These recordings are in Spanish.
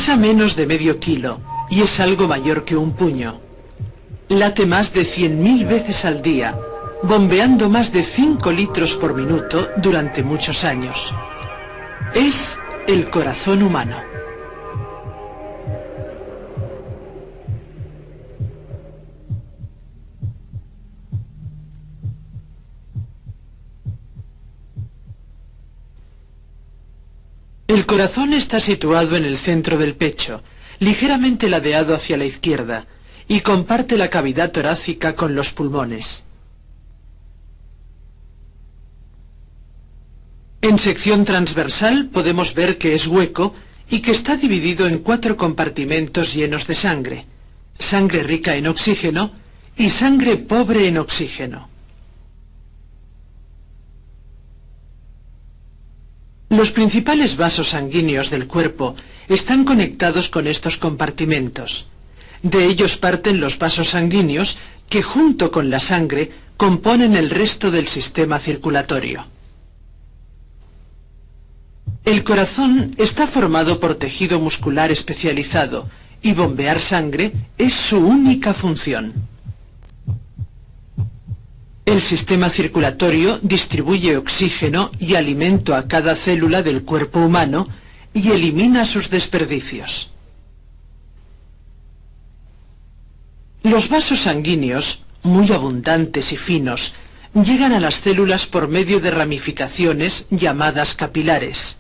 Pesa menos de medio kilo y es algo mayor que un puño. Late más de 100.000 veces al día, bombeando más de 5 litros por minuto durante muchos años. Es el corazón humano. El corazón está situado en el centro del pecho, ligeramente ladeado hacia la izquierda, y comparte la cavidad torácica con los pulmones. En sección transversal podemos ver que es hueco y que está dividido en 4 compartimentos llenos de sangre: sangre rica en oxígeno y sangre pobre en oxígeno. Los principales vasos sanguíneos del cuerpo están conectados con estos compartimentos. De ellos parten los vasos sanguíneos que, junto con la sangre, componen el resto del sistema circulatorio. El corazón está formado por tejido muscular especializado y bombear sangre es su única función. El sistema circulatorio distribuye oxígeno y alimento a cada célula del cuerpo humano y elimina sus desperdicios. Los vasos sanguíneos, muy abundantes y finos, llegan a las células por medio de ramificaciones llamadas capilares.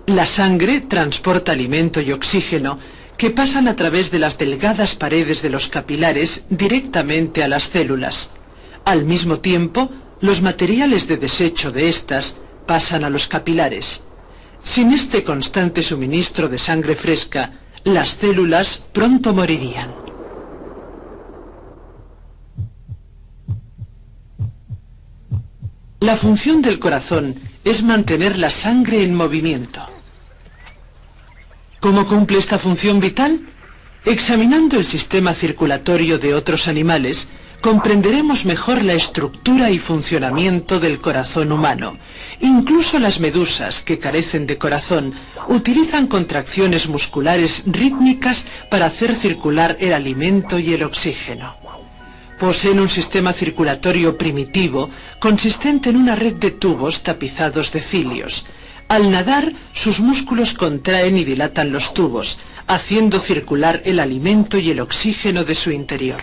La sangre transporta alimento y oxígeno que pasan a través de las delgadas paredes de los capilares directamente a las células. Al mismo tiempo, los materiales de desecho de estas pasan a los capilares. Sin este constante suministro de sangre fresca, las células pronto morirían. La función del corazón es mantener la sangre en movimiento. ¿Cómo cumple esta función vital? Examinando el sistema circulatorio de otros animales, comprenderemos mejor la estructura y funcionamiento del corazón humano. Incluso las medusas, que carecen de corazón, utilizan contracciones musculares rítmicas para hacer circular el alimento y el oxígeno. Poseen un sistema circulatorio primitivo, consistente en una red de tubos tapizados de cilios. Al nadar, sus músculos contraen y dilatan los tubos, haciendo circular el alimento y el oxígeno de su interior.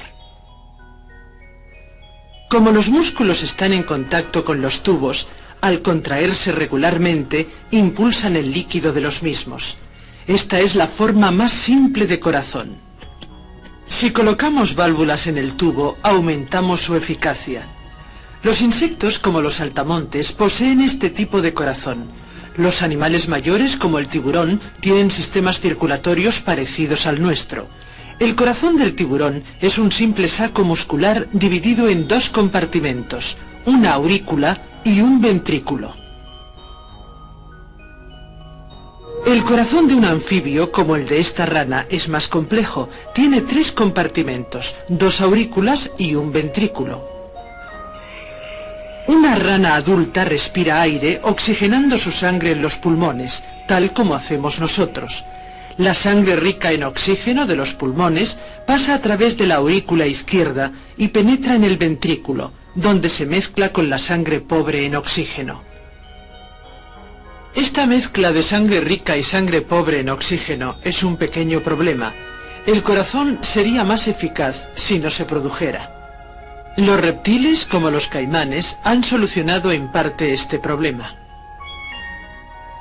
Como los músculos están en contacto con los tubos, al contraerse regularmente, impulsan el líquido de los mismos. Esta es la forma más simple de corazón. Si colocamos válvulas en el tubo, aumentamos su eficacia. Los insectos, como los saltamontes, poseen este tipo de corazón. Los animales mayores, como el tiburón, tienen sistemas circulatorios parecidos al nuestro. El corazón del tiburón es un simple saco muscular dividido en 2 compartimentos, una aurícula y un ventrículo. El corazón de un anfibio, como el de esta rana, es más complejo. Tiene 3 compartimentos, 2 aurículas y un ventrículo. Una rana adulta respira aire oxigenando su sangre en los pulmones, tal como hacemos nosotros. La sangre rica en oxígeno de los pulmones pasa a través de la aurícula izquierda y penetra en el ventrículo, donde se mezcla con la sangre pobre en oxígeno. Esta mezcla de sangre rica y sangre pobre en oxígeno es un pequeño problema. El corazón sería más eficaz si no se produjera. Los reptiles, como los caimanes, han solucionado en parte este problema.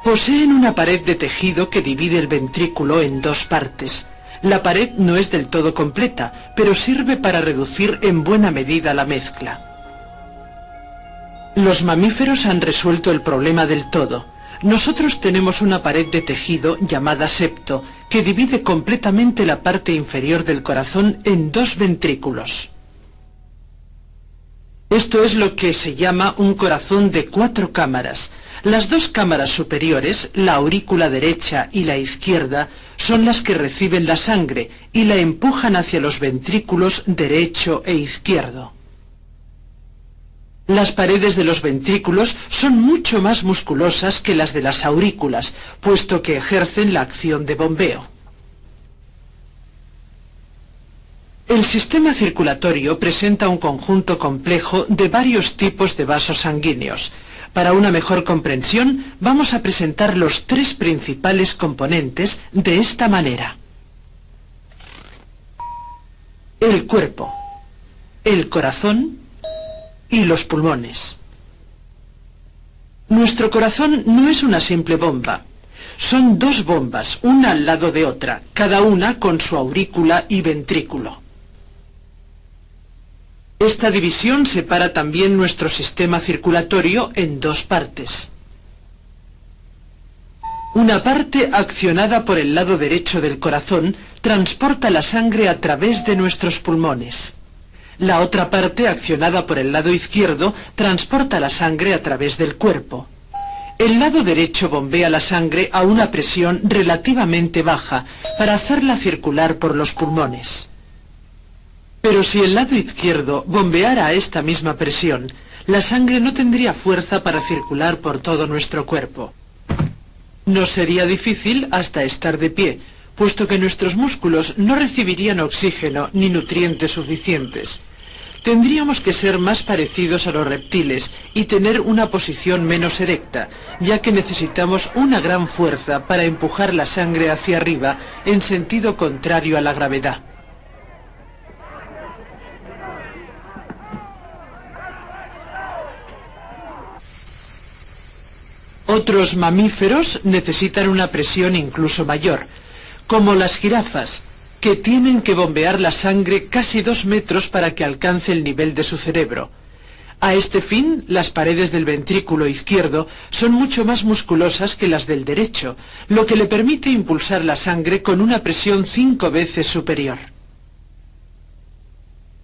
Poseen una pared de tejido que divide el ventrículo en 2 partes. La pared no es del todo completa, pero sirve para reducir en buena medida la mezcla. Los mamíferos han resuelto el problema del todo. Nosotros tenemos una pared de tejido llamada septo, que divide completamente la parte inferior del corazón en 2 ventrículos. Esto es lo que se llama un corazón de 4 cámaras. Las 2 cámaras superiores, la aurícula derecha y la izquierda, son las que reciben la sangre y la empujan hacia los ventrículos derecho e izquierdo. Las paredes de los ventrículos son mucho más musculosas que las de las aurículas, puesto que ejercen la acción de bombeo. El sistema circulatorio presenta un conjunto complejo de varios tipos de vasos sanguíneos. Para una mejor comprensión, vamos a presentar los tres principales componentes de esta manera. El cuerpo, el corazón y los pulmones. Nuestro corazón no es una simple bomba. Son dos bombas, una al lado de otra, cada una con su aurícula y ventrículo. Esta división separa también nuestro sistema circulatorio en dos partes. Una parte, accionada por el lado derecho del corazón, transporta la sangre a través de nuestros pulmones. La otra parte, accionada por el lado izquierdo, transporta la sangre a través del cuerpo. El lado derecho bombea la sangre a una presión relativamente baja para hacerla circular por los pulmones. Pero si el lado izquierdo bombeara a esta misma presión, la sangre no tendría fuerza para circular por todo nuestro cuerpo. Nos sería difícil hasta estar de pie, puesto que nuestros músculos no recibirían oxígeno ni nutrientes suficientes. Tendríamos que ser más parecidos a los reptiles y tener una posición menos erecta, ya que necesitamos una gran fuerza para empujar la sangre hacia arriba en sentido contrario a la gravedad. Otros mamíferos necesitan una presión incluso mayor, como las jirafas, que tienen que bombear la sangre casi 2 metros para que alcance el nivel de su cerebro. A este fin, las paredes del ventrículo izquierdo son mucho más musculosas que las del derecho, lo que le permite impulsar la sangre con una presión 5 veces superior.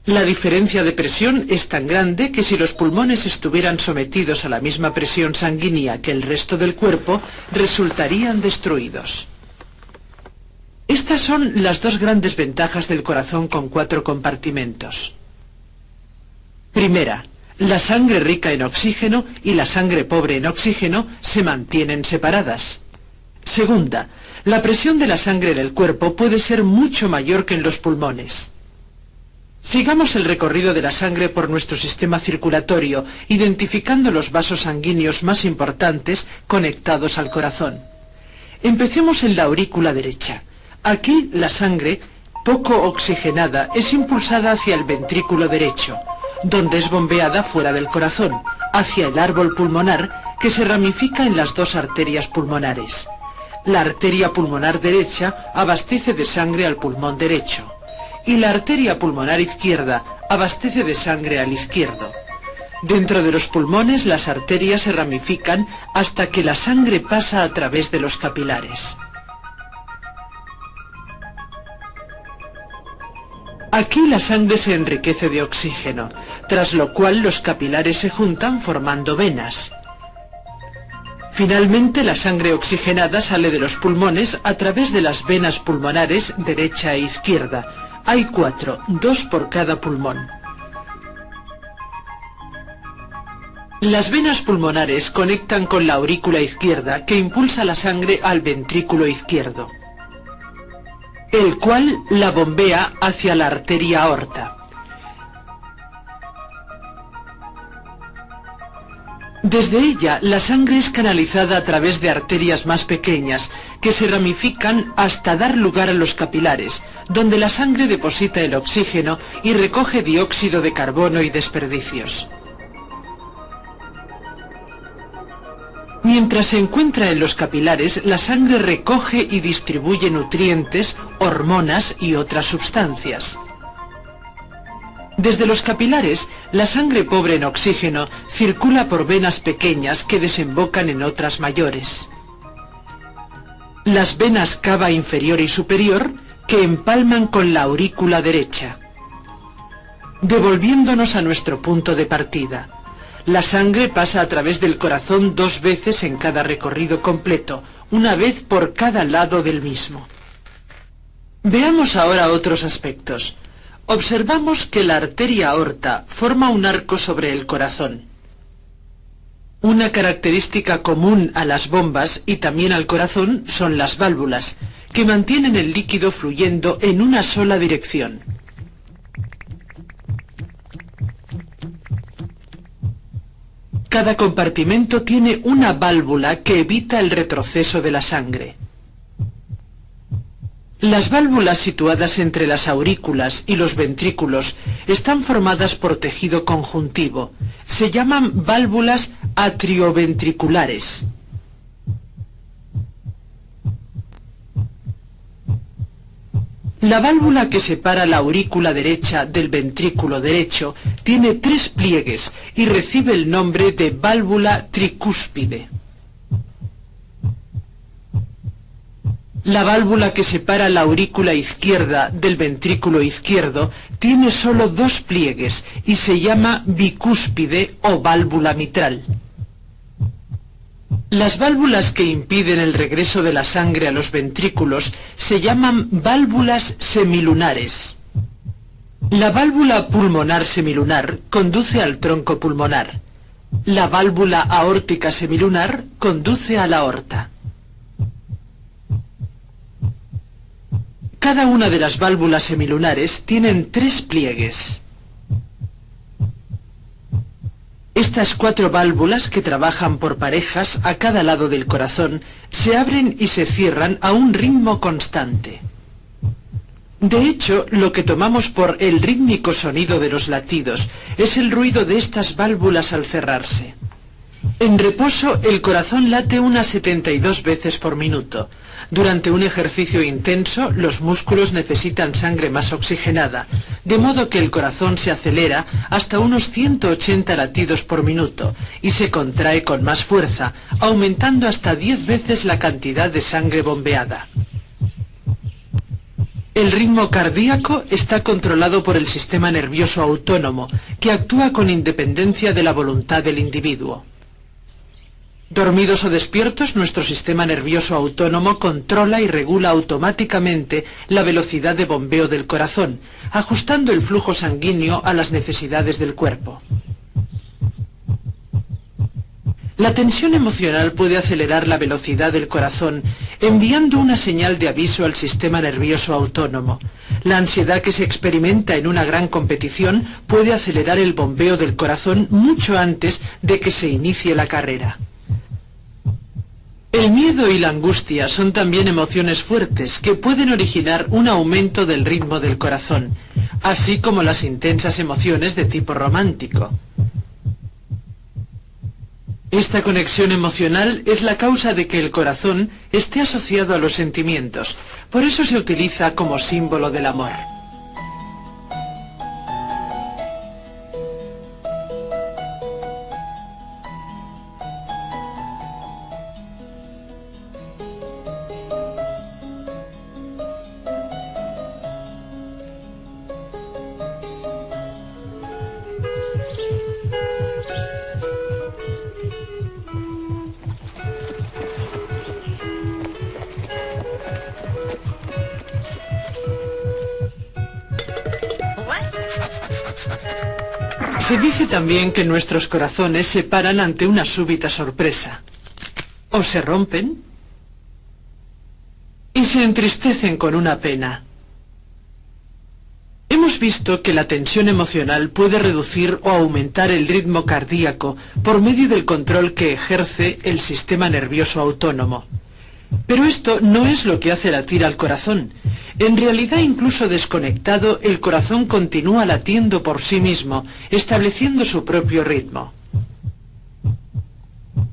La diferencia de presión es tan grande que si los pulmones estuvieran sometidos a la misma presión sanguínea que el resto del cuerpo, resultarían destruidos. Estas son las dos grandes ventajas del corazón con 4 compartimentos. Primera, la sangre rica en oxígeno y la sangre pobre en oxígeno se mantienen separadas. Segunda, la presión de la sangre en el cuerpo puede ser mucho mayor que en los pulmones. Sigamos el recorrido de la sangre por nuestro sistema circulatorio, identificando los vasos sanguíneos más importantes conectados al corazón. Empecemos en la aurícula derecha. Aquí la sangre, poco oxigenada, es impulsada hacia el ventrículo derecho, donde es bombeada fuera del corazón, hacia el árbol pulmonar, que se ramifica en las 2 arterias pulmonares. La arteria pulmonar derecha abastece de sangre al pulmón derecho, y la arteria pulmonar izquierda abastece de sangre al izquierdo. Dentro de los pulmones las arterias se ramifican hasta que la sangre pasa a través de los capilares. Aquí la sangre se enriquece de oxígeno, tras lo cual los capilares se juntan formando venas. Finalmente la sangre oxigenada sale de los pulmones a través de las venas pulmonares derecha e izquierda. Hay 4, 2 por cada pulmón. Las venas pulmonares conectan con la aurícula izquierda, que impulsa la sangre al ventrículo izquierdo, el cual la bombea hacia la arteria aorta. Desde ella, la sangre es canalizada a través de arterias más pequeñas, que se ramifican hasta dar lugar a los capilares, donde la sangre deposita el oxígeno y recoge dióxido de carbono y desperdicios. Mientras se encuentra en los capilares, la sangre recoge y distribuye nutrientes, hormonas y otras sustancias. Desde los capilares, la sangre pobre en oxígeno circula por venas pequeñas que desembocan en otras mayores. Las venas cava inferior y superior que empalman con la aurícula derecha. Devolviéndonos a nuestro punto de partida. La sangre pasa a través del corazón 2 veces en cada recorrido completo, una vez por cada lado del mismo. Veamos ahora otros aspectos. Observamos que la arteria aorta forma un arco sobre el corazón. Una característica común a las bombas y también al corazón son las válvulas, que mantienen el líquido fluyendo en una sola dirección. Cada compartimento tiene una válvula que evita el retroceso de la sangre. Las válvulas situadas entre las aurículas y los ventrículos están formadas por tejido conjuntivo. Se llaman válvulas atrioventriculares. La válvula que separa la aurícula derecha del ventrículo derecho tiene 3 pliegues y recibe el nombre de válvula tricúspide. La válvula que separa la aurícula izquierda del ventrículo izquierdo tiene solo 2 pliegues y se llama bicúspide o válvula mitral. Las válvulas que impiden el regreso de la sangre a los ventrículos se llaman válvulas semilunares. La válvula pulmonar semilunar conduce al tronco pulmonar. La válvula aórtica semilunar conduce a la aorta. Cada una de las válvulas semilunares tienen 3 pliegues. Estas 4 válvulas, que trabajan por parejas a cada lado del corazón, se abren y se cierran a un ritmo constante. De hecho, lo que tomamos por el rítmico sonido de los latidos es el ruido de estas válvulas al cerrarse. En reposo, el corazón late unas 72 veces por minuto. Durante un ejercicio intenso, los músculos necesitan sangre más oxigenada, de modo que el corazón se acelera hasta unos 180 latidos por minuto y se contrae con más fuerza, aumentando hasta 10 veces la cantidad de sangre bombeada. El ritmo cardíaco está controlado por el sistema nervioso autónomo, que actúa con independencia de la voluntad del individuo. Dormidos o despiertos, nuestro sistema nervioso autónomo controla y regula automáticamente la velocidad de bombeo del corazón, ajustando el flujo sanguíneo a las necesidades del cuerpo. La tensión emocional puede acelerar la velocidad del corazón, enviando una señal de aviso al sistema nervioso autónomo. La ansiedad que se experimenta en una gran competición puede acelerar el bombeo del corazón mucho antes de que se inicie la carrera. El miedo y la angustia son también emociones fuertes que pueden originar un aumento del ritmo del corazón, así como las intensas emociones de tipo romántico. Esta conexión emocional es la causa de que el corazón esté asociado a los sentimientos, por eso se utiliza como símbolo del amor. Se dice también que nuestros corazones se paran ante una súbita sorpresa. O se rompen y se entristecen con una pena. Hemos visto que la tensión emocional puede reducir o aumentar el ritmo cardíaco por medio del control que ejerce el sistema nervioso autónomo. Pero esto no es lo que hace latir al corazón. En realidad, incluso desconectado, el corazón continúa latiendo por sí mismo, estableciendo su propio ritmo.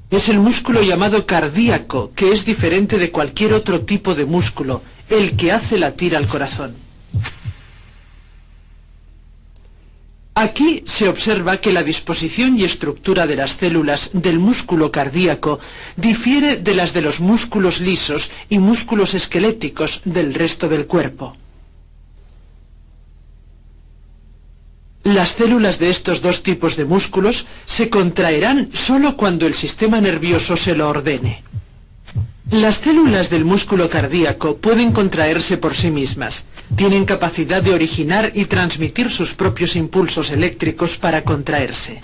Es el músculo llamado cardíaco, que es diferente de cualquier otro tipo de músculo, el que hace latir al corazón. Aquí se observa que la disposición y estructura de las células del músculo cardíaco difiere de las de los músculos lisos y músculos esqueléticos del resto del cuerpo. Las células de estos dos tipos de músculos se contraerán solo cuando el sistema nervioso se lo ordene. Las células del músculo cardíaco pueden contraerse por sí mismas. Tienen capacidad de originar y transmitir sus propios impulsos eléctricos para contraerse.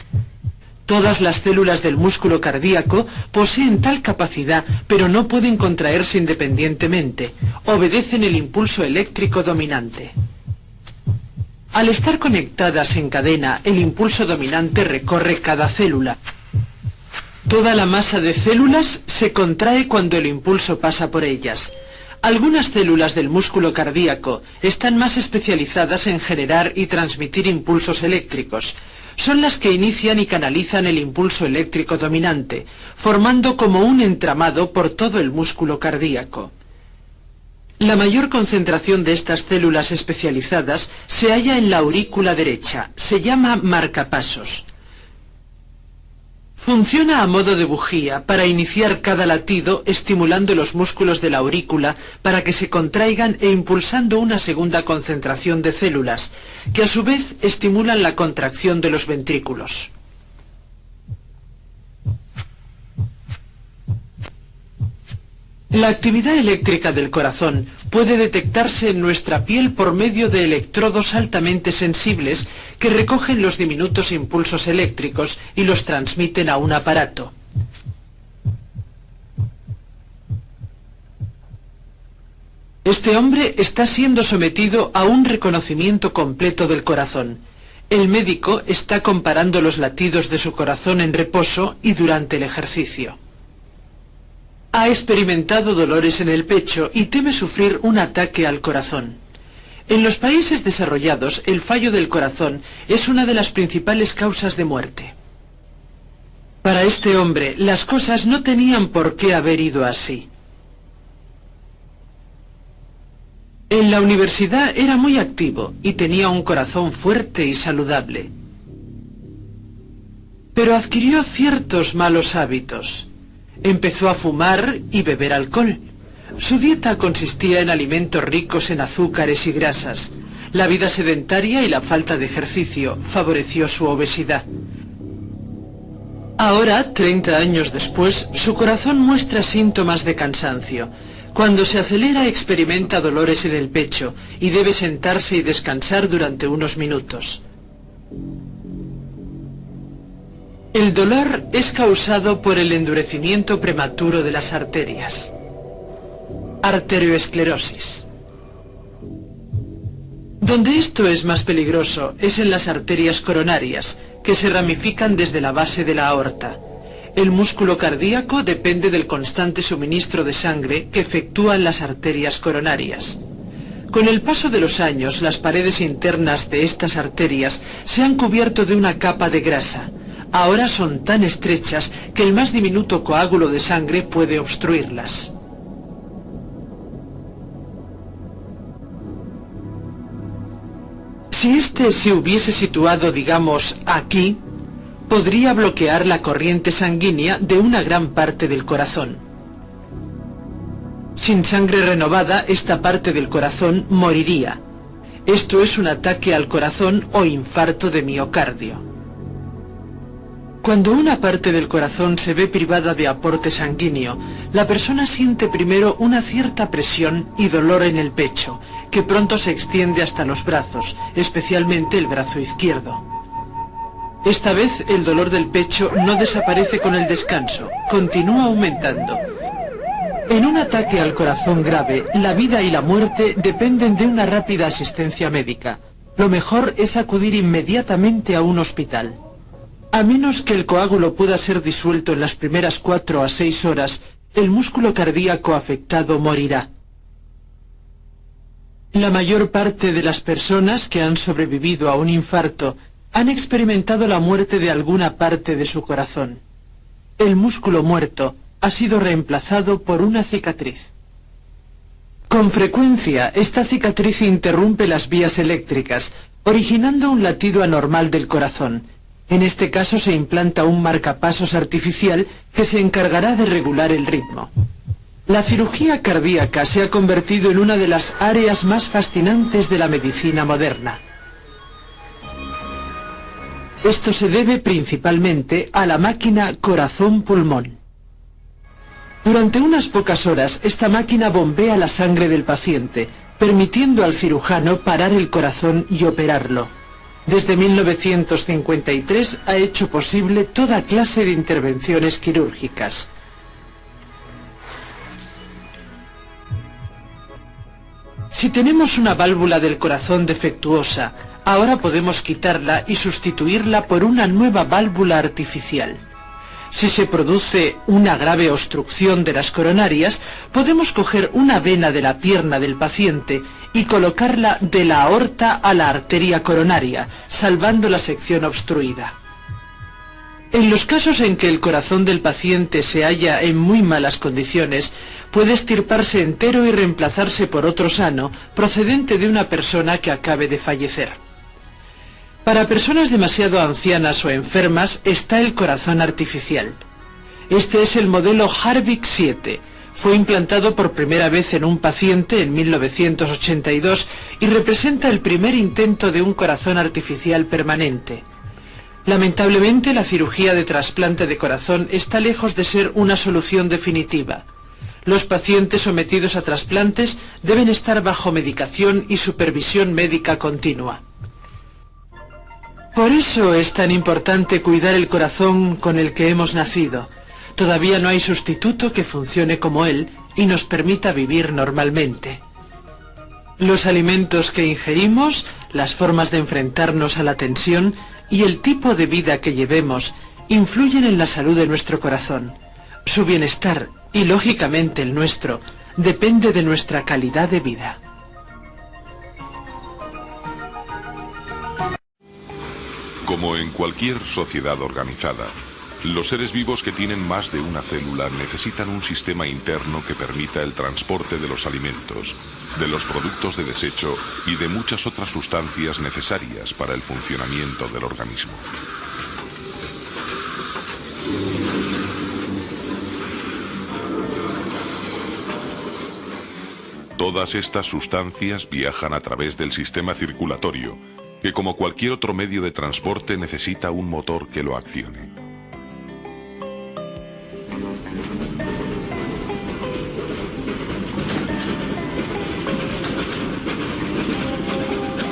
Todas las células del músculo cardíaco poseen tal capacidad, pero no pueden contraerse independientemente. Obedecen el impulso eléctrico dominante. Al estar conectadas en cadena, el impulso dominante recorre cada célula. Toda la masa de células se contrae cuando el impulso pasa por ellas. Algunas células del músculo cardíaco están más especializadas en generar y transmitir impulsos eléctricos. Son las que inician y canalizan el impulso eléctrico dominante, formando como un entramado por todo el músculo cardíaco. La mayor concentración de estas células especializadas se halla en la aurícula derecha, se llama marcapasos. Funciona a modo de bujía para iniciar cada latido, estimulando los músculos de la aurícula para que se contraigan e impulsando una segunda concentración de células, que a su vez estimulan la contracción de los ventrículos. La actividad eléctrica del corazón puede detectarse en nuestra piel por medio de electrodos altamente sensibles que recogen los diminutos impulsos eléctricos y los transmiten a un aparato. Este hombre está siendo sometido a un reconocimiento completo del corazón. El médico está comparando los latidos de su corazón en reposo y durante el ejercicio. Ha experimentado dolores en el pecho y teme sufrir un ataque al corazón. En los países desarrollados, el fallo del corazón es una de las principales causas de muerte. Para este hombre, las cosas no tenían por qué haber ido así. En la universidad era muy activo y tenía un corazón fuerte y saludable. Pero adquirió ciertos malos hábitos. Empezó a fumar y beber alcohol. Su dieta consistía en alimentos ricos en azúcares y grasas. La vida sedentaria y la falta de ejercicio favoreció su obesidad. Ahora, 30 años después, su corazón muestra síntomas de cansancio. Cuando se acelera experimenta dolores en el pecho y debe sentarse y descansar durante unos minutos. El dolor es causado por el endurecimiento prematuro de las arterias. Arterioesclerosis. Donde esto es más peligroso es en las arterias coronarias, que se ramifican desde la base de la aorta. El músculo cardíaco depende del constante suministro de sangre que efectúan las arterias coronarias. Con el paso de los años, las paredes internas de estas arterias se han cubierto de una capa de grasa. Ahora son tan estrechas que el más diminuto coágulo de sangre puede obstruirlas. Si este se hubiese situado, digamos, aquí, podría bloquear la corriente sanguínea de una gran parte del corazón. Sin sangre renovada, esta parte del corazón moriría. Esto es un ataque al corazón o infarto de miocardio. Cuando una parte del corazón se ve privada de aporte sanguíneo, la persona siente primero una cierta presión y dolor en el pecho, que pronto se extiende hasta los brazos, especialmente el brazo izquierdo. Esta vez el dolor del pecho no desaparece con el descanso, continúa aumentando. En un ataque al corazón grave, la vida y la muerte dependen de una rápida asistencia médica. Lo mejor es acudir inmediatamente a un hospital. A menos que el coágulo pueda ser disuelto en las primeras 4 a 6 horas, el músculo cardíaco afectado morirá. La mayor parte de las personas que han sobrevivido a un infarto han experimentado la muerte de alguna parte de su corazón. El músculo muerto ha sido reemplazado por una cicatriz. Con frecuencia, esta cicatriz interrumpe las vías eléctricas, originando un latido anormal del corazón. En este caso se implanta un marcapasos artificial que se encargará de regular el ritmo. La cirugía cardíaca se ha convertido en una de las áreas más fascinantes de la medicina moderna. Esto se debe principalmente a la máquina corazón-pulmón. Durante unas pocas horas, esta máquina bombea la sangre del paciente, permitiendo al cirujano parar el corazón y operarlo. Desde 1953 ha hecho posible toda clase de intervenciones quirúrgicas. Si tenemos una válvula del corazón defectuosa, ahora podemos quitarla y sustituirla por una nueva válvula artificial. Si se produce una grave obstrucción de las coronarias, podemos coger una vena de la pierna del paciente y colocarla de la aorta a la arteria coronaria, salvando la sección obstruida. En los casos en que el corazón del paciente se halla en muy malas condiciones, puede extirparse entero y reemplazarse por otro sano, procedente de una persona que acabe de fallecer. Para personas demasiado ancianas o enfermas está el corazón artificial. Este es el modelo Harvick 7. Fue implantado por primera vez en un paciente en 1982 y representa el primer intento de un corazón artificial permanente. Lamentablemente, la cirugía de trasplante de corazón está lejos de ser una solución definitiva. Los pacientes sometidos a trasplantes deben estar bajo medicación y supervisión médica continua. Por eso es tan importante cuidar el corazón con el que hemos nacido. Todavía no hay sustituto que funcione como él y nos permita vivir normalmente. Los alimentos que ingerimos, las formas de enfrentarnos a la tensión y el tipo de vida que llevemos influyen en la salud de nuestro corazón. Su bienestar, y lógicamente el nuestro, depende de nuestra calidad de vida. Como en cualquier sociedad organizada, los seres vivos que tienen más de una célula necesitan un sistema interno que permita el transporte de los alimentos, de los productos de desecho y de muchas otras sustancias necesarias para el funcionamiento del organismo. Todas estas sustancias viajan a través del sistema circulatorio, que como cualquier otro medio de transporte necesita un motor que lo accione.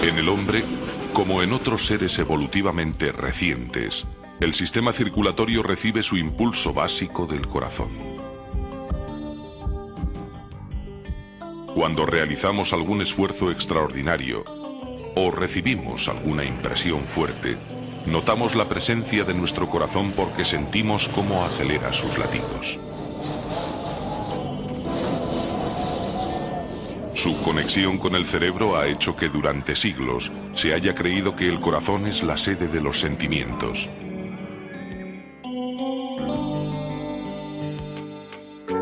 En el hombre, como en otros seres evolutivamente recientes, el sistema circulatorio recibe su impulso básico del corazón. Cuando realizamos algún esfuerzo extraordinario o recibimos alguna impresión fuerte, notamos la presencia de nuestro corazón porque sentimos cómo acelera sus latidos. Su conexión con el cerebro ha hecho que durante siglos se haya creído que el corazón es la sede de los sentimientos.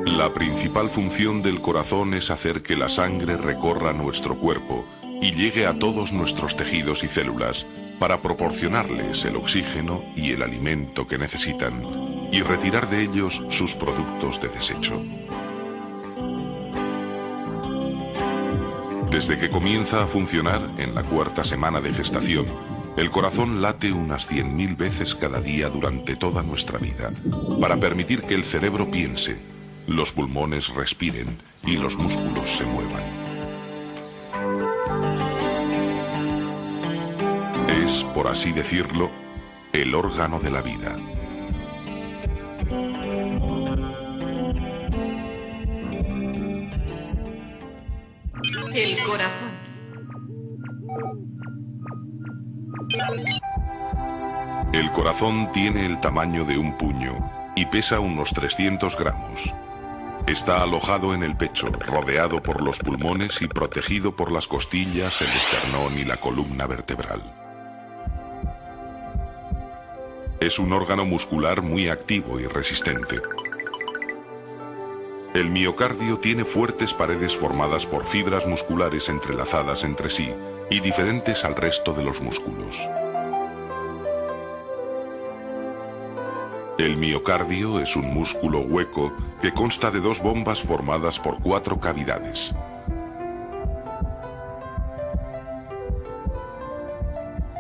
La principal función del corazón es hacer que la sangre recorra nuestro cuerpo y llegue a todos nuestros tejidos y células para proporcionarles el oxígeno y el alimento que necesitan y retirar de ellos sus productos de desecho. Desde que comienza a funcionar en la cuarta semana de gestación, el corazón late unas 100.000 veces cada día durante toda nuestra vida, para permitir que el cerebro piense, los pulmones respiren y los músculos se muevan. Es, por así decirlo, el órgano de la vida. El corazón. El corazón tiene el tamaño de un puño y pesa unos 300 gramos. Está alojado en el pecho, rodeado por los pulmones y protegido por las costillas, el esternón y la columna vertebral. Es un órgano muscular muy activo y resistente. El miocardio tiene fuertes paredes formadas por fibras musculares entrelazadas entre sí y diferentes al resto de los músculos. El miocardio es un músculo hueco que consta de dos bombas formadas por 4 cavidades.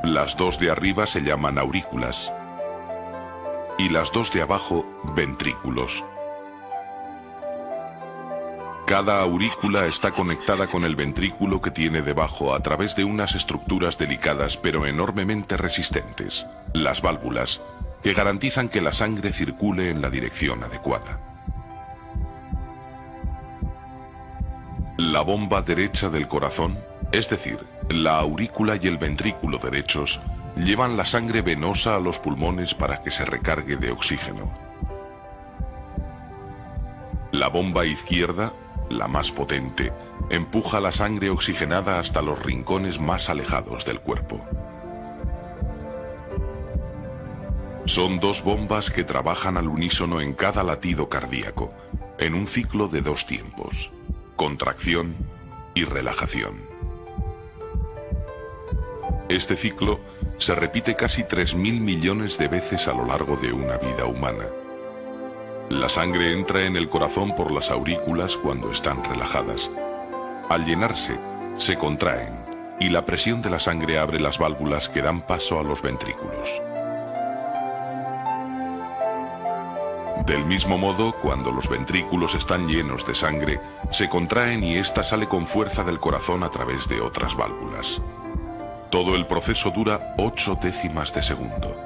Las dos de arriba se llaman aurículas y las dos de abajo ventrículos. Cada aurícula está conectada con el ventrículo que tiene debajo a través de unas estructuras delicadas pero enormemente resistentes, las válvulas, que garantizan que la sangre circule en la dirección adecuada. La bomba derecha del corazón, es decir, la aurícula y el ventrículo derechos, llevan la sangre venosa a los pulmones para que se recargue de oxígeno. La bomba izquierda, la más potente, empuja la sangre oxigenada hasta los rincones más alejados del cuerpo. Son dos bombas que trabajan al unísono en cada latido cardíaco, en un ciclo de 2 tiempos: contracción y relajación. Este ciclo se repite casi 3.000 millones de veces a lo largo de una vida humana. La sangre entra en el corazón por las aurículas cuando están relajadas. Al llenarse, se contraen y la presión de la sangre abre las válvulas que dan paso a los ventrículos. Del mismo modo, cuando los ventrículos están llenos de sangre, se contraen y ésta sale con fuerza del corazón a través de otras válvulas. Todo el proceso dura 8 décimas de segundo.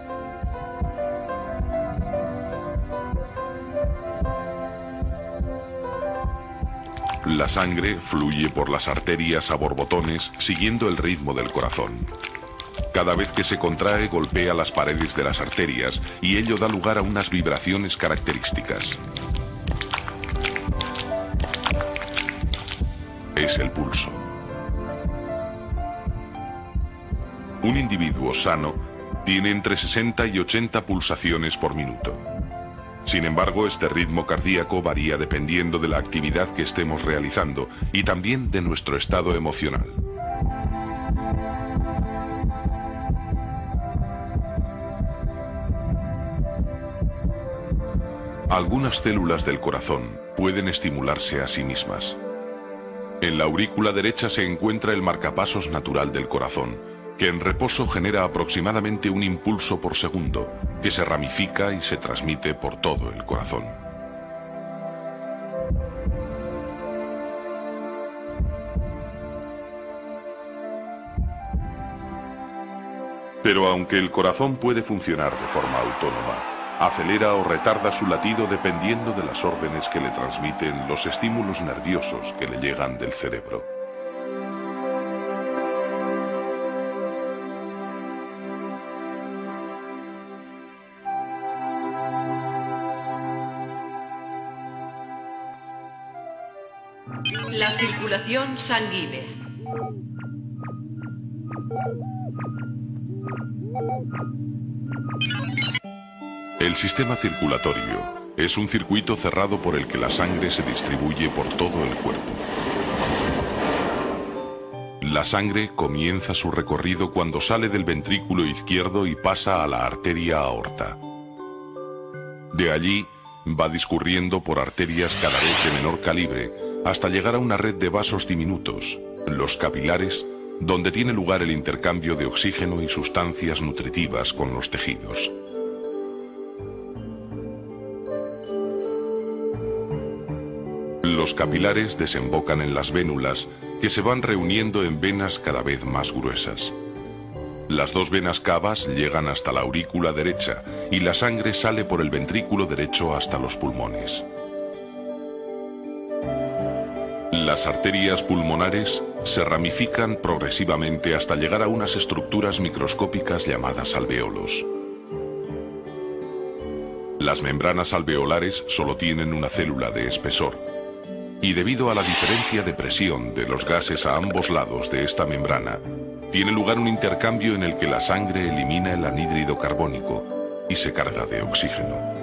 La sangre fluye por las arterias a borbotones siguiendo el ritmo del corazón. Cada vez que se contrae golpea las paredes de las arterias y ello da lugar a unas vibraciones características. Es el pulso. Un individuo sano tiene entre 60 y 80 pulsaciones por minuto. Sin embargo, este ritmo cardíaco varía dependiendo de la actividad que estemos realizando y también de nuestro estado emocional. Algunas células del corazón pueden estimularse a sí mismas. En la aurícula derecha se encuentra el marcapasos natural del corazón, que en reposo genera aproximadamente un impulso por segundo, que se ramifica y se transmite por todo el corazón. Pero aunque el corazón puede funcionar de forma autónoma, acelera o retarda su latido dependiendo de las órdenes que le transmiten los estímulos nerviosos que le llegan del cerebro. La circulación sanguínea. El sistema circulatorio es un circuito cerrado por el que la sangre se distribuye por todo el cuerpo. La sangre comienza su recorrido cuando sale del ventrículo izquierdo y pasa a la arteria aorta. De allí va discurriendo por arterias cada vez de menor calibre hasta llegar a una red de vasos diminutos, los capilares, donde tiene lugar el intercambio de oxígeno y sustancias nutritivas con los tejidos. Los capilares desembocan en las vénulas, que se van reuniendo en venas cada vez más gruesas. Las 2 venas cavas llegan hasta la aurícula derecha y la sangre sale por el ventrículo derecho hasta los pulmones. Las arterias pulmonares se ramifican progresivamente hasta llegar a unas estructuras microscópicas llamadas alvéolos. Las membranas alveolares solo tienen una célula de espesor, y debido a la diferencia de presión de los gases a ambos lados de esta membrana, tiene lugar un intercambio en el que la sangre elimina el anhídrido carbónico y se carga de oxígeno.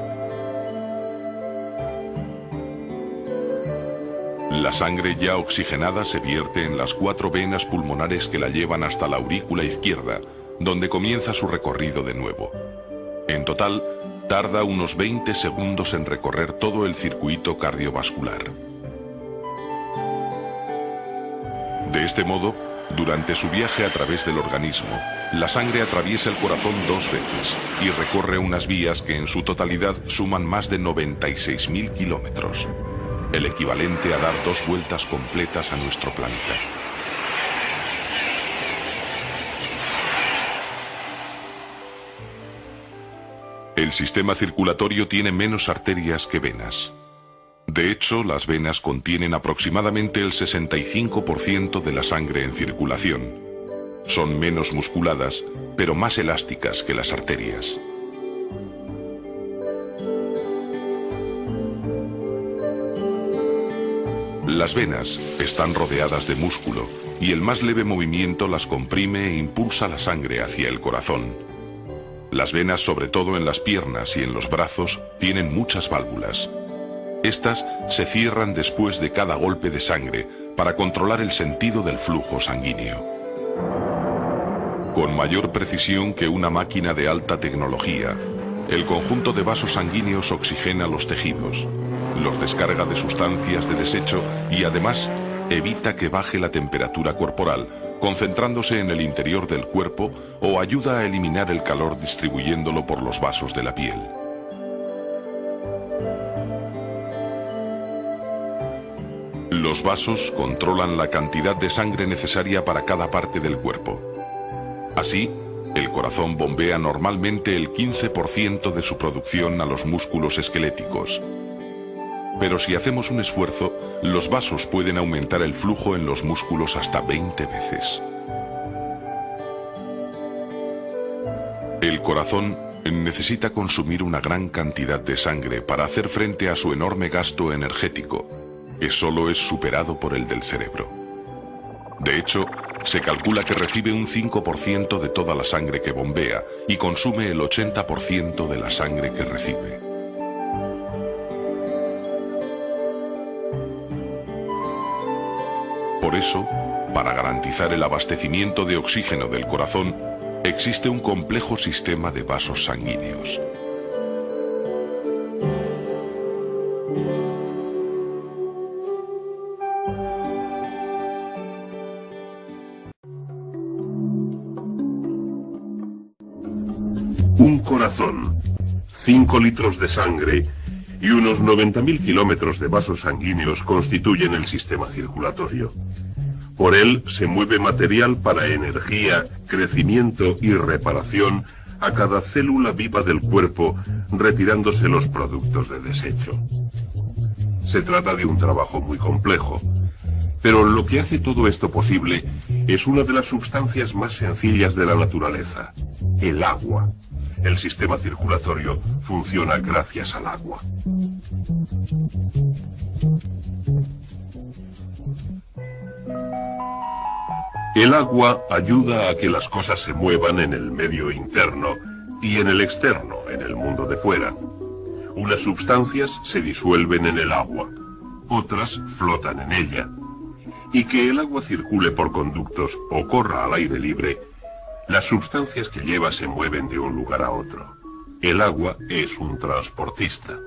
La sangre ya oxigenada se vierte en las 4 venas pulmonares que la llevan hasta la aurícula izquierda, donde comienza su recorrido de nuevo. En total, tarda unos 20 segundos en recorrer todo el circuito cardiovascular. De este modo, durante su viaje a través del organismo, la sangre atraviesa el corazón 2 veces y recorre unas vías que en su totalidad suman más de 96.000 kilómetros. el equivalente a dar 2 vueltas completas a nuestro planeta. El sistema circulatorio tiene menos arterias que venas. De hecho, las venas contienen aproximadamente el 65% de la sangre en circulación. Son menos musculadas, pero más elásticas que las arterias. Las venas están rodeadas de músculo y el más leve movimiento las comprime e impulsa la sangre hacia el corazón. Las venas, sobre todo en las piernas y en los brazos, tienen muchas válvulas. Estas se cierran después de cada golpe de sangre para controlar el sentido del flujo sanguíneo. Con mayor precisión que una máquina de alta tecnología, el conjunto de vasos sanguíneos oxigena los tejidos, los descarga de sustancias de desecho y además evita que baje la temperatura corporal, concentrándose en el interior del cuerpo, o ayuda a eliminar el calor distribuyéndolo por los vasos de la piel. Los vasos controlan la cantidad de sangre necesaria para cada parte del cuerpo. Así, el corazón bombea normalmente el 15% de su producción a los músculos esqueléticos. Pero si hacemos un esfuerzo, los vasos pueden aumentar el flujo en los músculos hasta 20 veces. El corazón necesita consumir una gran cantidad de sangre para hacer frente a su enorme gasto energético, que solo es superado por el del cerebro. De hecho, se calcula que recibe un 5% de toda la sangre que bombea y consume el 80% de la sangre que recibe. Por eso, para garantizar el abastecimiento de oxígeno del corazón, existe un complejo sistema de vasos sanguíneos. Un corazón, 5 litros de sangre y unos 90.000 kilómetros de vasos sanguíneos constituyen el sistema circulatorio. Por él se mueve material para energía, crecimiento y reparación a cada célula viva del cuerpo, retirándose los productos de desecho. Se trata de un trabajo muy complejo, pero lo que hace todo esto posible es una de las sustancias más sencillas de la naturaleza, el agua. El sistema circulatorio funciona gracias al agua. El agua ayuda a que las cosas se muevan en el medio interno y en el externo, en el mundo de fuera. Unas sustancias se disuelven en el agua, otras flotan en ella. Y que el agua circule por conductos o corra al aire libre, las sustancias que lleva se mueven de un lugar a otro. El agua es un transportista.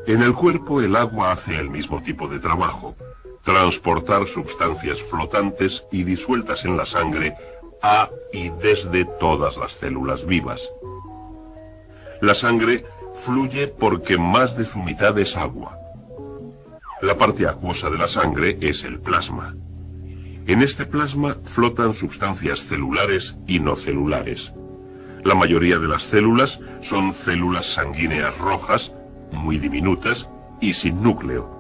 En el cuerpo el agua hace el mismo tipo de trabajo, transportar sustancias flotantes y disueltas en la sangre a y desde todas las células vivas. La sangre fluye porque más de su mitad es agua. La parte acuosa de la sangre es el plasma. En este plasma flotan sustancias celulares y no celulares. La mayoría de las células son células sanguíneas rojas, muy diminutas y sin núcleo.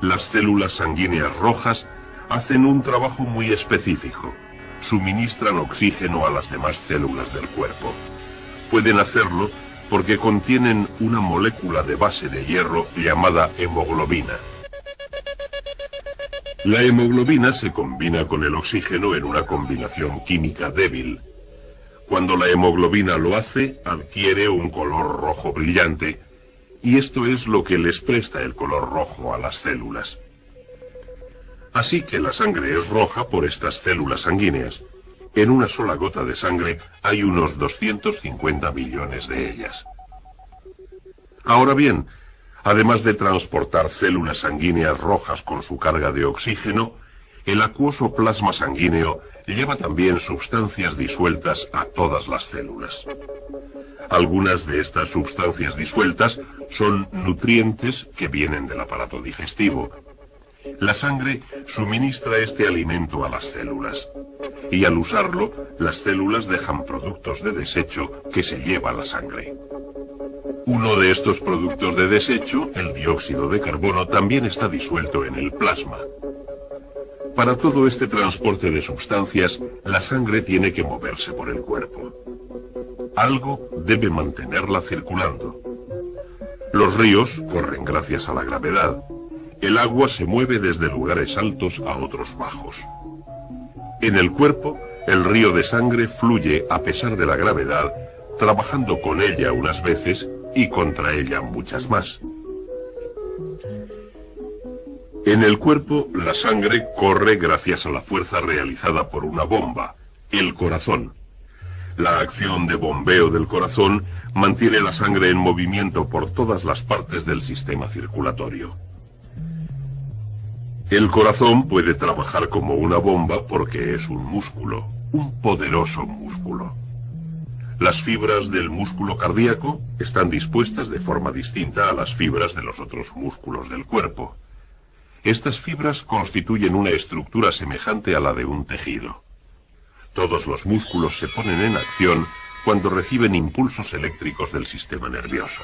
Las células sanguíneas rojas hacen un trabajo muy específico. Suministran oxígeno a las demás células del cuerpo. Pueden hacerlo porque contienen una molécula de base de hierro llamada hemoglobina. La hemoglobina se combina con el oxígeno en una combinación química débil. Cuando la hemoglobina lo hace, adquiere un color rojo brillante, y esto es lo que les presta el color rojo a las células. Así que la sangre es roja por estas células sanguíneas. En una sola gota de sangre hay unos 250 millones de ellas. Ahora bien, además de transportar células sanguíneas rojas con su carga de oxígeno, el acuoso plasma sanguíneo lleva también sustancias disueltas a todas las células. Algunas de estas sustancias disueltas son nutrientes que vienen del aparato digestivo. La sangre suministra este alimento a las células, y al usarlo, las células dejan productos de desecho que se lleva la sangre. Uno de estos productos de desecho, el dióxido de carbono, también está disuelto en el plasma. Para todo este transporte de sustancias, la sangre tiene que moverse por el cuerpo. Algo debe mantenerla circulando. Los ríos corren gracias a la gravedad. El agua se mueve desde lugares altos a otros bajos. En el cuerpo, el río de sangre fluye a pesar de la gravedad, trabajando con ella unas veces y contra ella muchas más. En el cuerpo, la sangre corre gracias a la fuerza realizada por una bomba, el corazón. La acción de bombeo del corazón mantiene la sangre en movimiento por todas las partes del sistema circulatorio. El corazón puede trabajar como una bomba porque es un músculo, un poderoso músculo. Las fibras del músculo cardíaco están dispuestas de forma distinta a las fibras de los otros músculos del cuerpo. Estas fibras constituyen una estructura semejante a la de un tejido. Todos los músculos se ponen en acción cuando reciben impulsos eléctricos del sistema nervioso.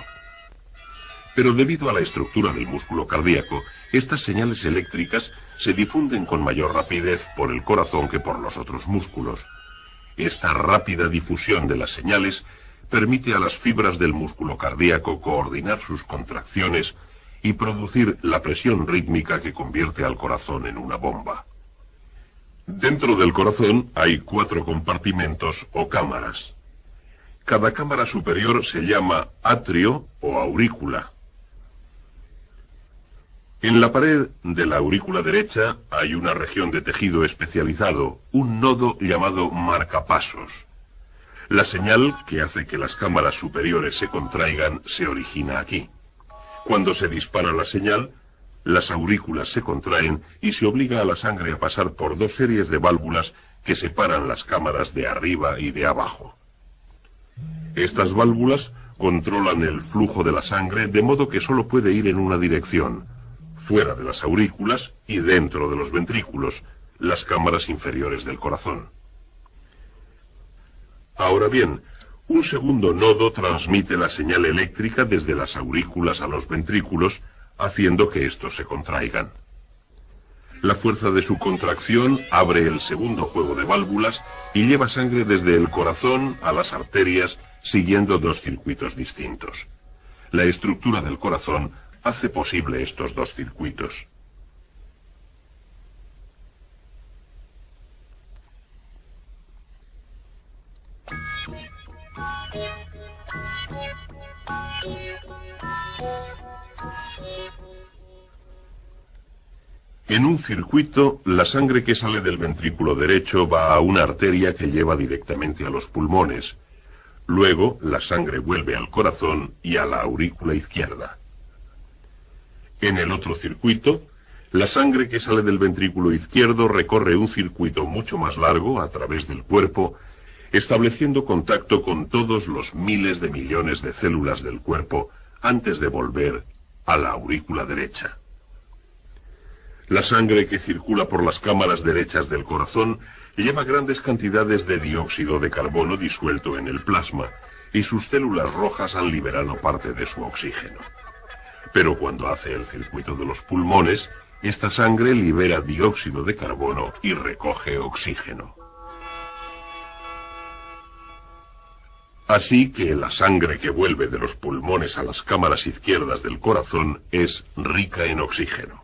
Pero debido a la estructura del músculo cardíaco, estas señales eléctricas se difunden con mayor rapidez por el corazón que por los otros músculos. Esta rápida difusión de las señales permite a las fibras del músculo cardíaco coordinar sus contracciones y producir la presión rítmica que convierte al corazón en una bomba. Dentro del corazón hay 4 compartimentos o cámaras. Cada cámara superior se llama atrio o aurícula. En la pared de la aurícula derecha hay una región de tejido especializado, un nodo llamado marcapasos. La señal que hace que las cámaras superiores se contraigan se origina aquí. Cuando se dispara la señal, las aurículas se contraen y se obliga a la sangre a pasar por 2 series de válvulas que separan las cámaras de arriba y de abajo. Estas válvulas controlan el flujo de la sangre de modo que solo puede ir en una dirección, fuera de las aurículas y dentro de los ventrículos, las cámaras inferiores del corazón. Ahora bien, un segundo nodo transmite la señal eléctrica desde las aurículas a los ventrículos, haciendo que estos se contraigan. La fuerza de su contracción abre el segundo juego de válvulas y lleva sangre desde el corazón a las arterias, siguiendo 2 circuitos distintos. La estructura del corazón hace posible estos 2 circuitos. En un circuito, la sangre que sale del ventrículo derecho va a una arteria que lleva directamente a los pulmones. Luego, la sangre vuelve al corazón y a la aurícula izquierda. En el otro circuito, la sangre que sale del ventrículo izquierdo recorre un circuito mucho más largo a través del cuerpo, estableciendo contacto con todos los miles de millones de células del cuerpo antes de volver a la aurícula derecha. La sangre que circula por las cámaras derechas del corazón lleva grandes cantidades de dióxido de carbono disuelto en el plasma, y sus células rojas han liberado parte de su oxígeno. Pero cuando hace el circuito de los pulmones, esta sangre libera dióxido de carbono y recoge oxígeno. Así que la sangre que vuelve de los pulmones a las cámaras izquierdas del corazón es rica en oxígeno.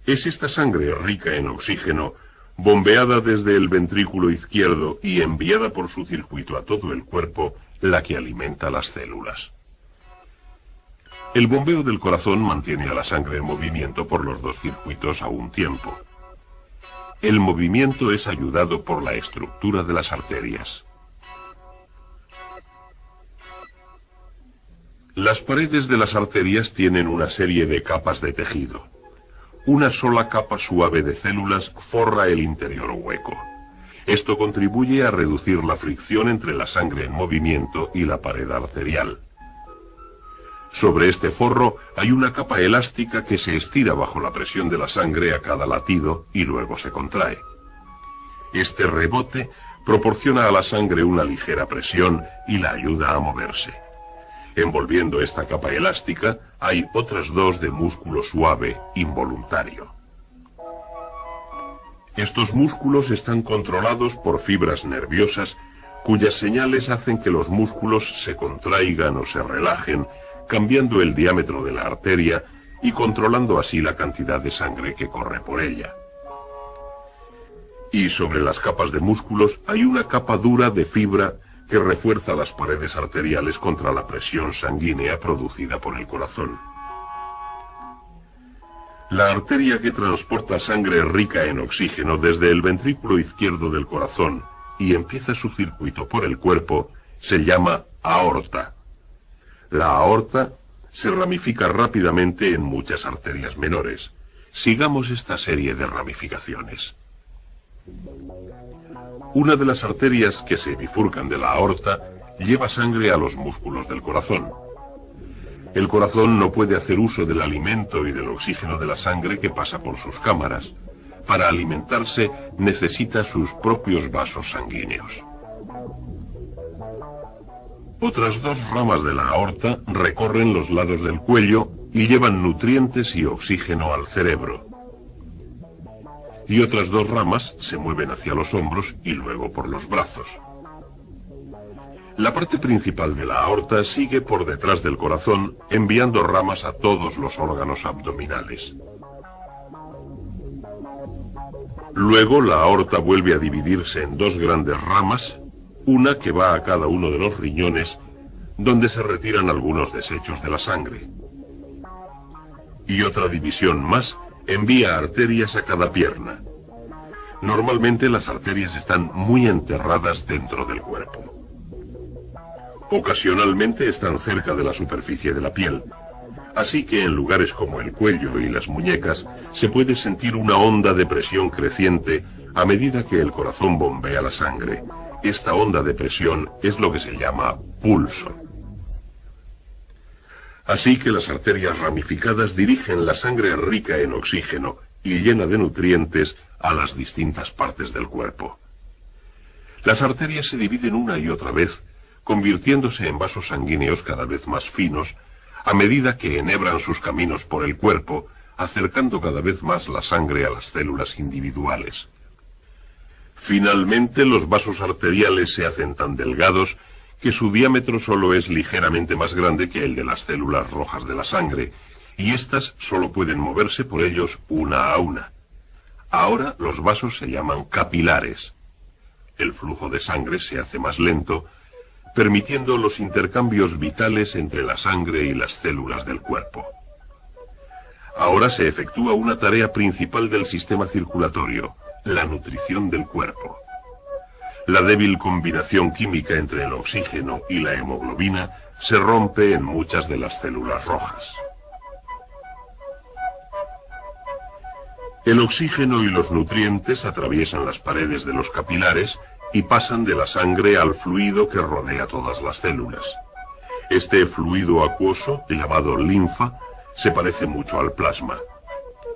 Es esta sangre rica en oxígeno, bombeada desde el ventrículo izquierdo y enviada por su circuito a todo el cuerpo, la que alimenta las células. El bombeo del corazón mantiene a la sangre en movimiento por los 2 circuitos a un tiempo. El movimiento es ayudado por la estructura de las arterias. Las paredes de las arterias tienen una serie de capas de tejido. Una sola capa suave de células forra el interior hueco. Esto contribuye a reducir la fricción entre la sangre en movimiento y la pared arterial. Sobre este forro hay una capa elástica que se estira bajo la presión de la sangre a cada latido y luego se contrae. Este rebote proporciona a la sangre una ligera presión y la ayuda a moverse. Envolviendo esta capa elástica hay otras dos de músculo suave involuntario. Estos músculos están controlados por fibras nerviosas cuyas señales hacen que los músculos se contraigan o se relajen, cambiando el diámetro de la arteria y controlando así la cantidad de sangre que corre por ella. Y sobre las capas de músculos hay una capa dura de fibra que refuerza las paredes arteriales contra la presión sanguínea producida por el corazón. La arteria que transporta sangre rica en oxígeno desde el ventrículo izquierdo del corazón y empieza su circuito por el cuerpo se llama aorta. La aorta se ramifica rápidamente en muchas arterias menores. Sigamos esta serie de ramificaciones. Una de las arterias que se bifurcan de la aorta lleva sangre a los músculos del corazón. El corazón no puede hacer uso del alimento y del oxígeno de la sangre que pasa por sus cámaras. Para alimentarse necesita sus propios vasos sanguíneos. Otras dos ramas de la aorta recorren los lados del cuello y llevan nutrientes y oxígeno al cerebro. Y otras dos ramas se mueven hacia los hombros y luego por los brazos. La parte principal de la aorta sigue por detrás del corazón, enviando ramas a todos los órganos abdominales. Luego la aorta vuelve a dividirse en dos grandes ramas, una que va a cada uno de los riñones, donde se retiran algunos desechos de la sangre. Y otra división más envía arterias a cada pierna. Normalmente las arterias están muy enterradas dentro del cuerpo. Ocasionalmente están cerca de la superficie de la piel, así que en lugares como el cuello y las muñecas se puede sentir una onda de presión creciente a medida que el corazón bombea la sangre. Esta onda de presión es lo que se llama pulso. Así que las arterias ramificadas dirigen la sangre rica en oxígeno y llena de nutrientes a las distintas partes del cuerpo. Las arterias se dividen una y otra vez, convirtiéndose en vasos sanguíneos cada vez más finos, a medida que enhebran sus caminos por el cuerpo, acercando cada vez más la sangre a las células individuales. Finalmente, los vasos arteriales se hacen tan delgados que su diámetro solo es ligeramente más grande que el de las células rojas de la sangre, y éstas solo pueden moverse por ellos una a una. Ahora los vasos se llaman capilares. El flujo de sangre se hace más lento, permitiendo los intercambios vitales entre la sangre y las células del cuerpo. Ahora se efectúa una tarea principal del sistema circulatorio, la nutrición del cuerpo. La débil combinación química entre el oxígeno y la hemoglobina se rompe en muchas de las células rojas. El oxígeno y los nutrientes atraviesan las paredes de los capilares y pasan de la sangre al fluido que rodea todas las células. Este fluido acuoso, llamado linfa, se parece mucho al plasma.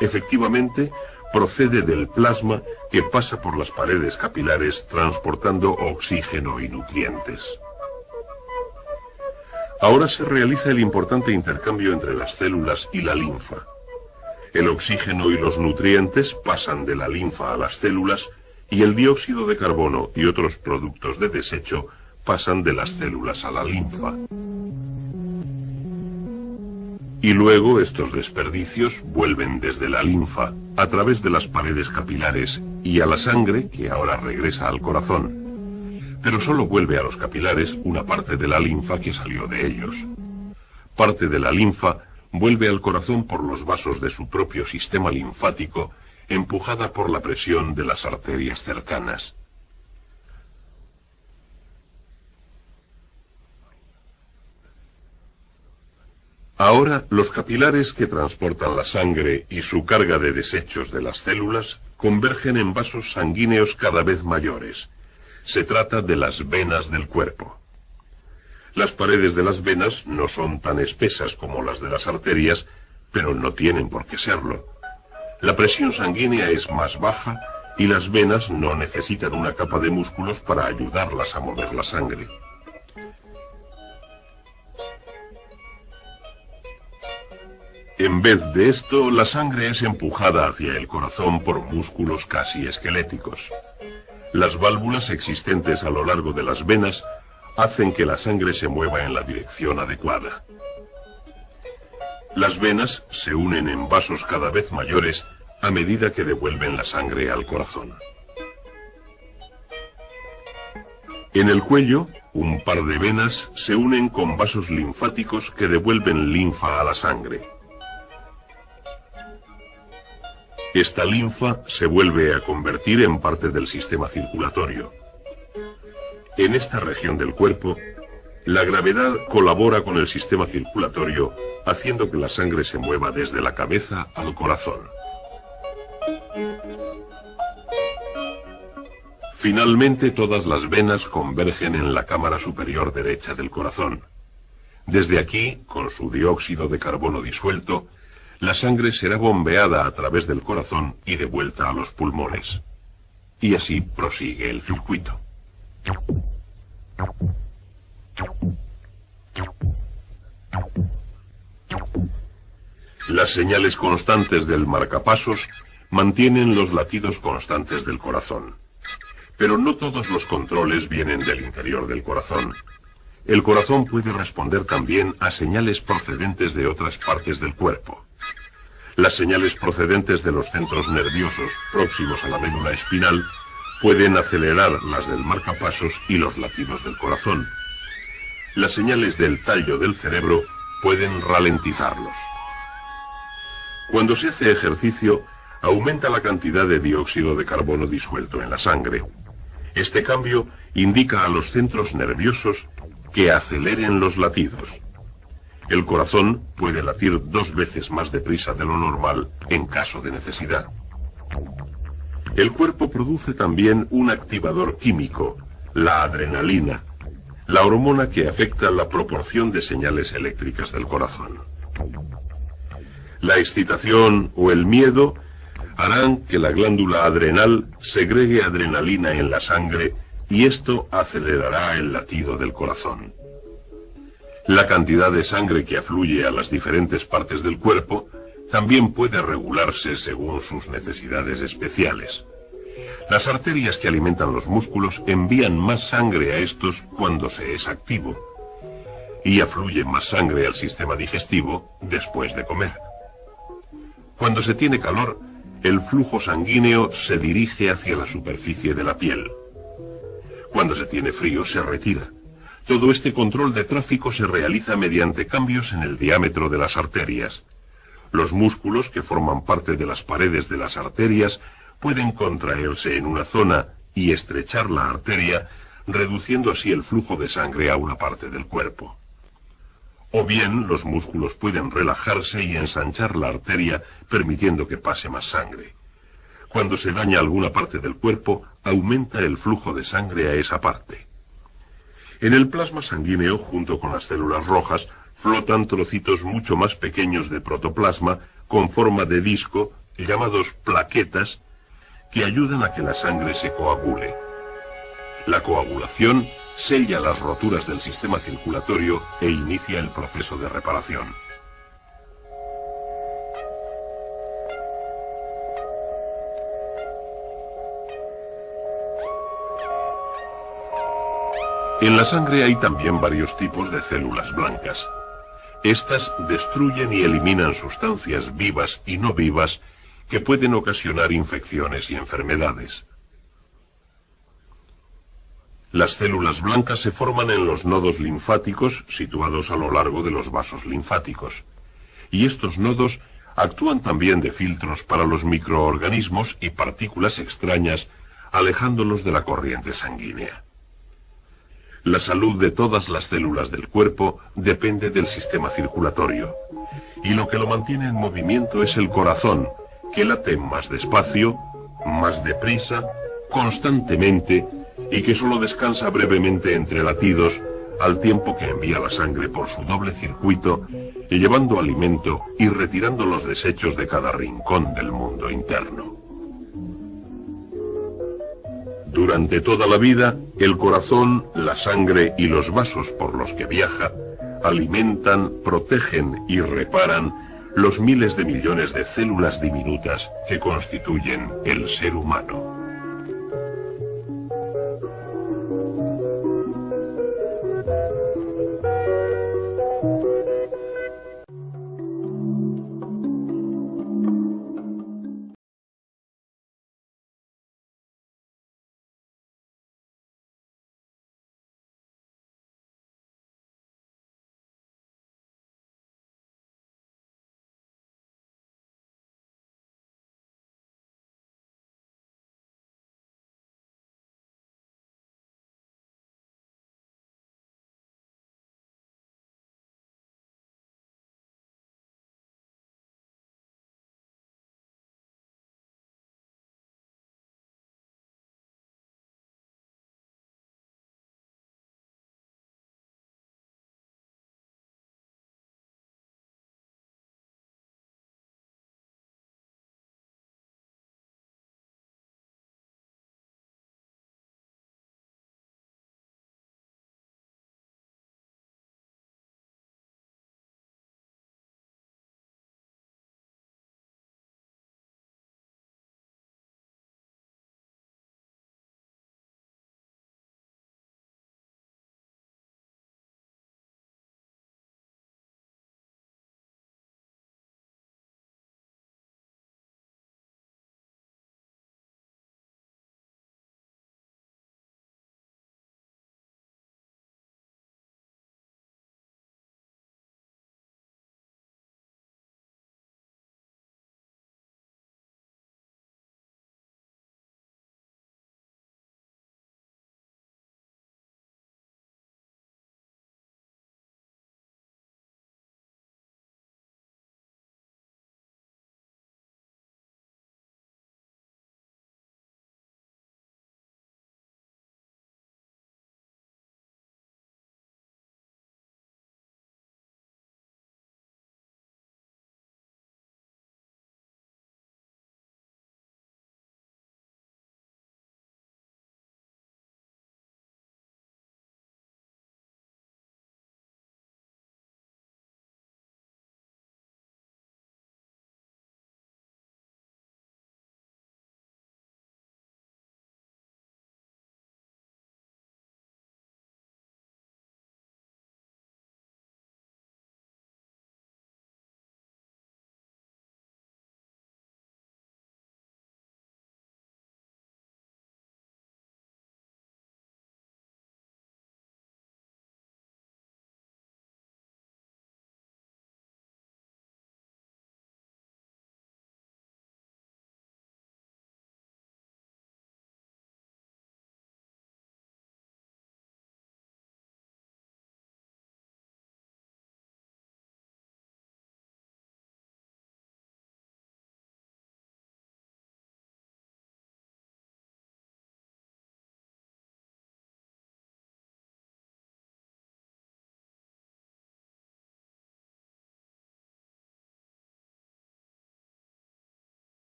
Efectivamente, procede del plasma que pasa por las paredes capilares transportando oxígeno y nutrientes. Ahora se realiza el importante intercambio entre las células y la linfa. El oxígeno y los nutrientes pasan de la linfa a las células y el dióxido de carbono y otros productos de desecho pasan de las células a la linfa. Y luego estos desperdicios vuelven desde la linfa a través de las paredes capilares y a la sangre, que ahora regresa al corazón. Pero solo vuelve a los capilares una parte de la linfa que salió de ellos. Parte de la linfa vuelve al corazón por los vasos de su propio sistema linfático, empujada por la presión de las arterias cercanas. Ahora, los capilares que transportan la sangre y su carga de desechos de las células convergen en vasos sanguíneos cada vez mayores. Se trata de las venas del cuerpo. Las paredes de las venas no son tan espesas como las de las arterias, pero no tienen por qué serlo. La presión sanguínea es más baja y las venas no necesitan una capa de músculos para ayudarlas a mover la sangre. En vez de esto, la sangre es empujada hacia el corazón por músculos casi esqueléticos. Las válvulas existentes a lo largo de las venas hacen que la sangre se mueva en la dirección adecuada. Las venas se unen en vasos cada vez mayores a medida que devuelven la sangre al corazón. En el cuello, un par de venas se unen con vasos linfáticos que devuelven linfa a la sangre. Esta linfa se vuelve a convertir en parte del sistema circulatorio. En esta región del cuerpo, la gravedad colabora con el sistema circulatorio, haciendo que la sangre se mueva desde la cabeza al corazón. Finalmente, todas las venas convergen en la cámara superior derecha del corazón. Desde aquí, con su dióxido de carbono disuelto, la sangre será bombeada a través del corazón y devuelta a los pulmones. Y así prosigue el circuito. Las señales constantes del marcapasos mantienen los latidos constantes del corazón. Pero no todos los controles vienen del interior del corazón. El corazón puede responder también a señales procedentes de otras partes del cuerpo. Las señales procedentes de los centros nerviosos próximos a la médula espinal pueden acelerar las del marcapasos y los latidos del corazón. Las señales del tallo del cerebro pueden ralentizarlos. Cuando se hace ejercicio, aumenta la cantidad de dióxido de carbono disuelto en la sangre. Este cambio indica a los centros nerviosos que aceleren los latidos. El corazón puede latir 2 veces más deprisa de lo normal en caso de necesidad. El cuerpo produce también un activador químico, la adrenalina, la hormona que afecta la proporción de señales eléctricas del corazón. La excitación o el miedo harán que la glándula adrenal segregue adrenalina en la sangre y esto acelerará el latido del corazón. La cantidad de sangre que afluye a las diferentes partes del cuerpo también puede regularse según sus necesidades especiales. Las arterias que alimentan los músculos envían más sangre a estos cuando se es activo y afluye más sangre al sistema digestivo después de comer. Cuando se tiene calor, el flujo sanguíneo se dirige hacia la superficie de la piel. Cuando se tiene frío, se retira. Todo este control de tráfico se realiza mediante cambios en el diámetro de las arterias. Los músculos que forman parte de las paredes de las arterias pueden contraerse en una zona y estrechar la arteria, reduciendo así el flujo de sangre a una parte del cuerpo. O bien, los músculos pueden relajarse y ensanchar la arteria, permitiendo que pase más sangre. Cuando se daña alguna parte del cuerpo, aumenta el flujo de sangre a esa parte. En el plasma sanguíneo, junto con las células rojas, flotan trocitos mucho más pequeños de protoplasma con forma de disco, llamados plaquetas, que ayudan a que la sangre se coagule. La coagulación sella las roturas del sistema circulatorio e inicia el proceso de reparación. En la sangre hay también varios tipos de células blancas. Estas destruyen y eliminan sustancias vivas y no vivas que pueden ocasionar infecciones y enfermedades. Las células blancas se forman en los nodos linfáticos situados a lo largo de los vasos linfáticos. Y estos nodos actúan también de filtros para los microorganismos y partículas extrañas, alejándolos de la corriente sanguínea. La salud de todas las células del cuerpo depende del sistema circulatorio, y lo que lo mantiene en movimiento es el corazón, que late más despacio, más deprisa, constantemente, y que solo descansa brevemente entre latidos, al tiempo que envía la sangre por su doble circuito, llevando alimento y retirando los desechos de cada rincón del mundo interno. Durante toda la vida, el corazón, la sangre y los vasos por los que viaja alimentan, protegen y reparan los miles de millones de células diminutas que constituyen el ser humano.